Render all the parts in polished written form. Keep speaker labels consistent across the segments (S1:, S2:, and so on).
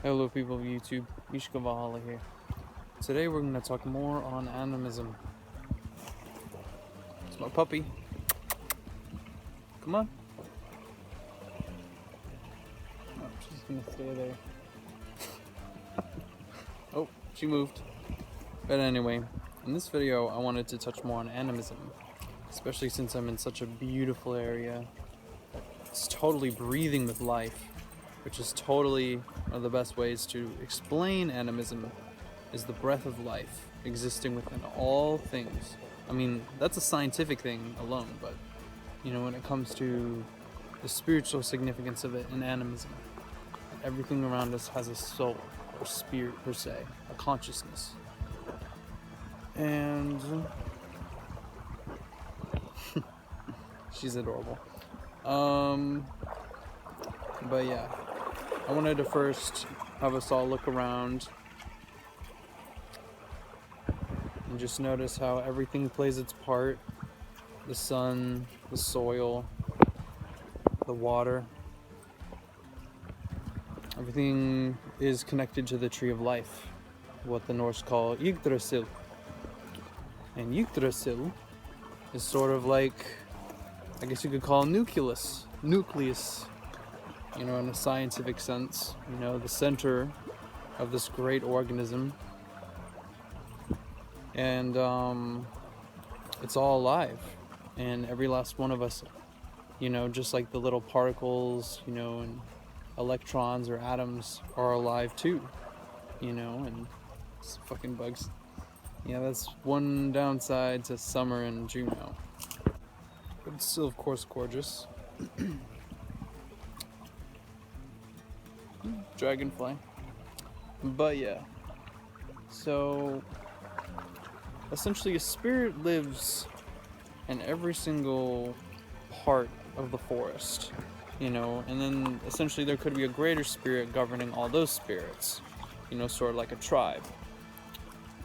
S1: Hello people of YouTube, Mishka Valhalla here. Today we're going to talk more on animism. It's my puppy. Come on. Oh, she's going to stay there. Oh, she moved. But anyway, in this video I wanted to touch more on animism, especially since I'm in such a beautiful area. It's totally breathing with life, which is totally one of the best ways to explain animism, is the breath of life existing within all things. I mean, that's a scientific thing alone, but when it comes to the spiritual significance of it in animism, everything around us has a soul or spirit per se, a consciousness. And she's adorable. But yeah, I wanted to first have us all look around and just notice how everything plays its part. The sun, the soil, the water. Everything is connected to the tree of life, what the Norse call Yggdrasil. And Yggdrasil is sort of like, I guess you could call nucleus, in a scientific sense, the center of this great organism. And it's all alive, and every last one of us, just like the little particles, and electrons or atoms are alive too, and it's fucking bugs. Yeah, that's one downside to summer in Juneau, but it's still of course gorgeous. Dragonfly. But yeah, so essentially a spirit lives in every single part of the forest, and then essentially there could be a greater spirit governing all those spirits, sort of like a tribe.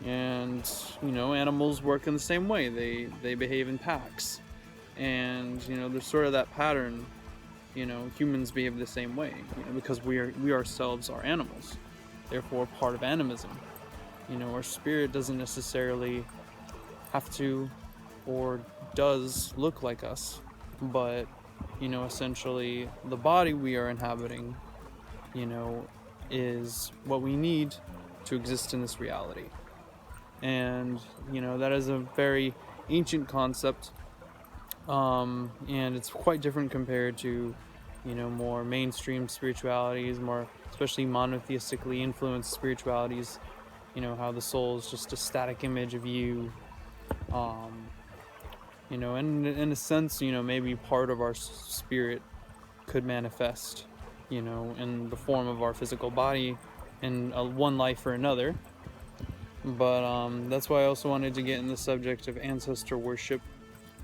S1: And animals work in the same way. They behave in packs, and there's sort of that pattern. Humans behave the same way, because we ourselves are animals, therefore part of animism. Our spirit doesn't necessarily have to or does look like us, but essentially the body we are inhabiting is what we need to exist in this reality. And that is a very ancient concept, and it's quite different compared to more mainstream spiritualities, more especially monotheistically influenced spiritualities, how the soul is just a static image of you, and in a sense, maybe part of our spirit could manifest, in the form of our physical body in one life or another. But that's why I also wanted to get in the subject of ancestor worship,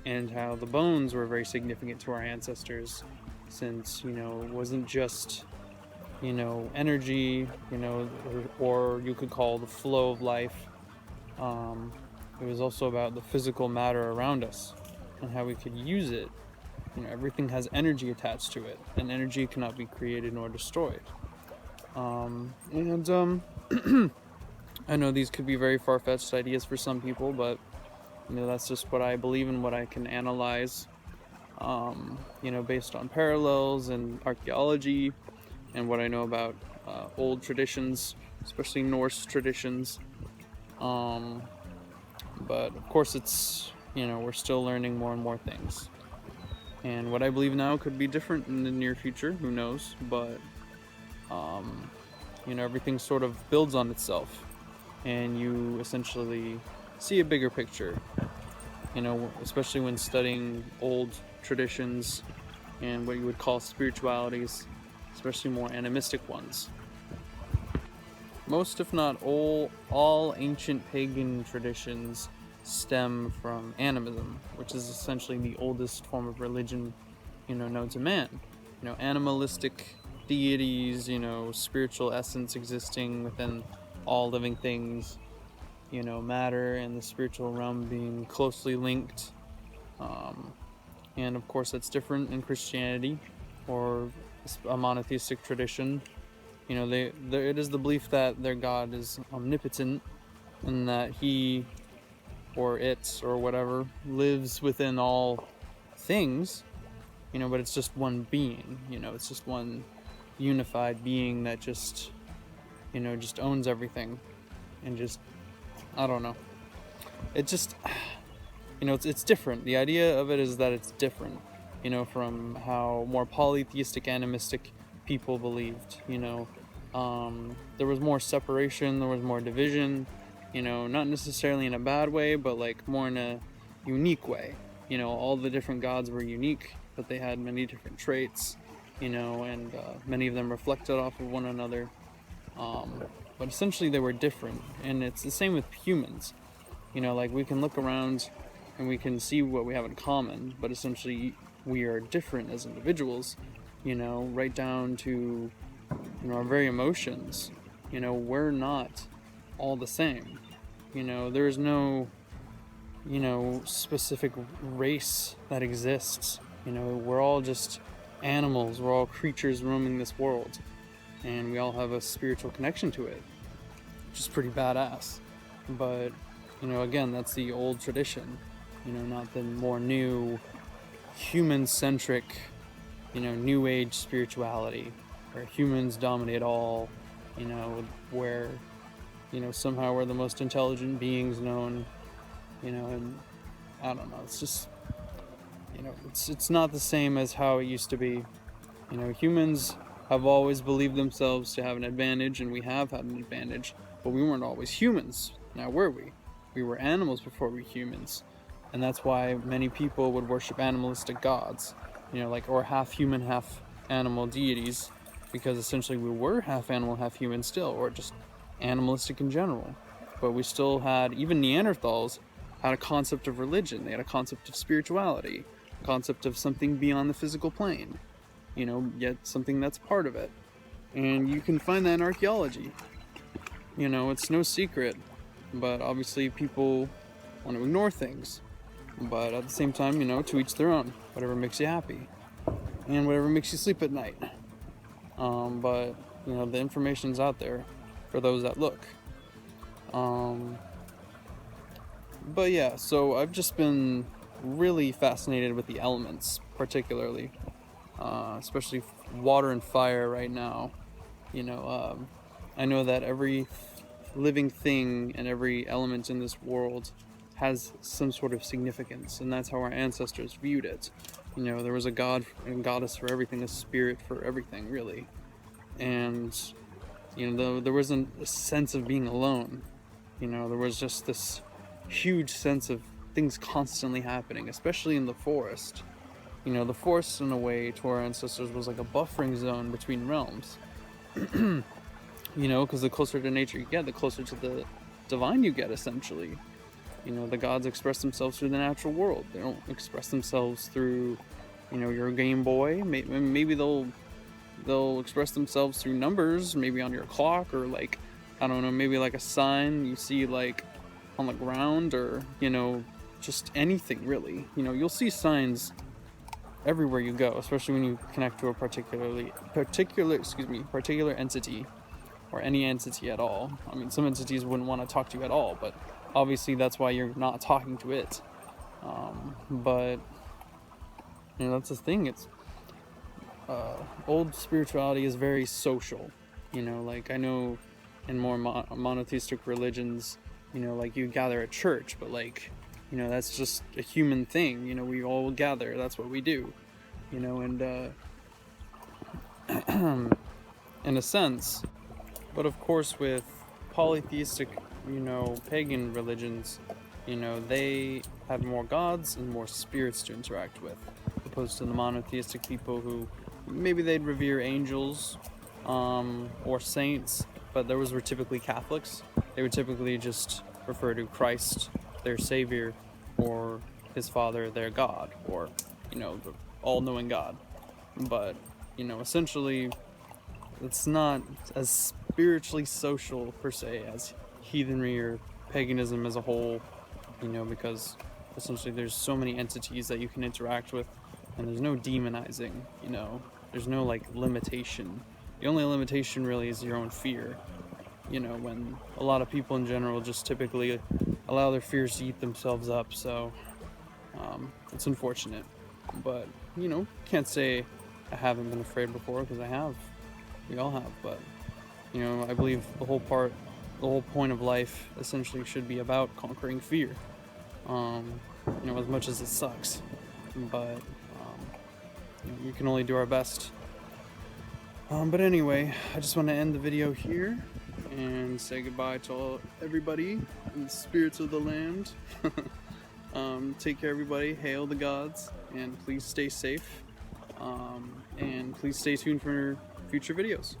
S1: and how the bones were very significant to our ancestors, since it wasn't just energy, or you could call the flow of life. It was also about the physical matter around us and how we could use it. Everything has energy attached to it, and energy cannot be created nor destroyed. I know these could be very far-fetched ideas for some people, but that's just what I believe and what I can analyze, based on parallels and archaeology and what I know about old traditions, especially Norse traditions. But of course it's, we're still learning more and more things. And what I believe now could be different in the near future, who knows, but everything sort of builds on itself, and you essentially see a bigger picture, especially when studying old traditions and what you would call spiritualities, especially more animistic ones. Most, if not all ancient pagan traditions stem from animism, which is essentially the oldest form of religion, known to man. Animalistic deities, spiritual essence existing within all living things, matter and the spiritual realm being closely linked. And of course that's different in Christianity or a monotheistic tradition. You know, it is the belief that their God is omnipotent and that he or it or whatever lives within all things, you know, but it's just one being, you know, it's just one unified being that just, you know, just owns everything and just, I don't know. It just, you know, it's different. The idea of it is that it's different, you know, from how more polytheistic, animistic people believed, you know. There was more separation, there was more division, you know, not necessarily in a bad way, but like more in a unique way. You know, all the different gods were unique, but they had many different traits, you know, and many of them reflected off of one another. But essentially they were different, and it's the same with humans. You know, like we can look around and we can see what we have in common, but essentially we are different as individuals, you know, right down to, you know, our very emotions. You know, we're not all the same. You know, there is no, you know, specific race that exists. You know, we're all just animals, we're all creatures roaming this world, and we all have a spiritual connection to it, which is pretty badass. But, you know, again, that's the old tradition, you know, not the more new, human-centric, you know, new age spirituality, where humans dominate all, you know, where, you know, somehow we're the most intelligent beings known, you know, and I don't know, it's just, you know, it's not the same as how it used to be. You know, humans have always believed themselves to have an advantage, and we have had an advantage, but we weren't always humans. Now were we? We were animals before we were humans, and that's why many people would worship animalistic gods, you know, like, or half human, half animal deities, because essentially we were half animal, half human still, or just animalistic in general. But we still had, even Neanderthals had a concept of religion, they had a concept of spirituality, a concept of something beyond the physical plane, you know, yet something that's part of it. And you can find that in archaeology. You know, it's no secret, but obviously people want to ignore things. But at the same time, you know, to each their own. Whatever makes you happy, and whatever makes you sleep at night. But, you know, the information's out there for those that look. But yeah, so I've just been really fascinated with the elements, particularly, especially water and fire right now. You know, I know that every living thing and every element in this world has some sort of significance, and that's how our ancestors viewed it. You know, there was a god and goddess for everything, a spirit for everything, really. And, you know, there wasn't a sense of being alone. You know, there was just this huge sense of things constantly happening, especially in the forest. You know, the forest, in a way, to our ancestors was like a buffering zone between realms. You know, because the closer to nature you get, the closer to the divine you get, essentially. You know, the gods express themselves through the natural world. They don't express themselves through, you know, your Game Boy. Maybe they'll express themselves through numbers, maybe on your clock, or like, I don't know, maybe like a sign you see like on the ground, or, you know, just anything really. You know, you'll see signs everywhere you go, especially when you connect to a particular entity, or any entity at all. I mean, some entities wouldn't want to talk to you at all, but obviously that's why you're not talking to it. But, you know, that's the thing. It's old spirituality is very social. You know, like, I know in more monotheistic religions, you know, like, you gather at church, but like, you know, that's just a human thing. You know, we all gather, that's what we do, you know. And in a sense, but of course with polytheistic, you know, pagan religions, you know, they have more gods and more spirits to interact with, opposed to the monotheistic people who maybe they'd revere angels, or saints, but those were typically Catholics. They would typically just refer to Christ, their savior, or his father, their God, or, you know, the all-knowing God. But, you know, essentially, it's not as spiritually social per se as heathenry or paganism as a whole, you know, because essentially there's so many entities that you can interact with, and there's no demonizing, you know, there's no like limitation, The only limitation really is your own fear. You know, when a lot of people in general just typically allow their fears to eat themselves up, so it's unfortunate. But, you know, can't say I haven't been afraid before, because I have. We all have, but, you know, I believe the whole point of life essentially should be about conquering fear. You know, as much as it sucks, but you know, we can only do our best. But anyway, I just want to end the video here and say goodbye to everybody and the spirits of the land. Take care, everybody. Hail the gods, and please stay safe. And please stay tuned for future videos.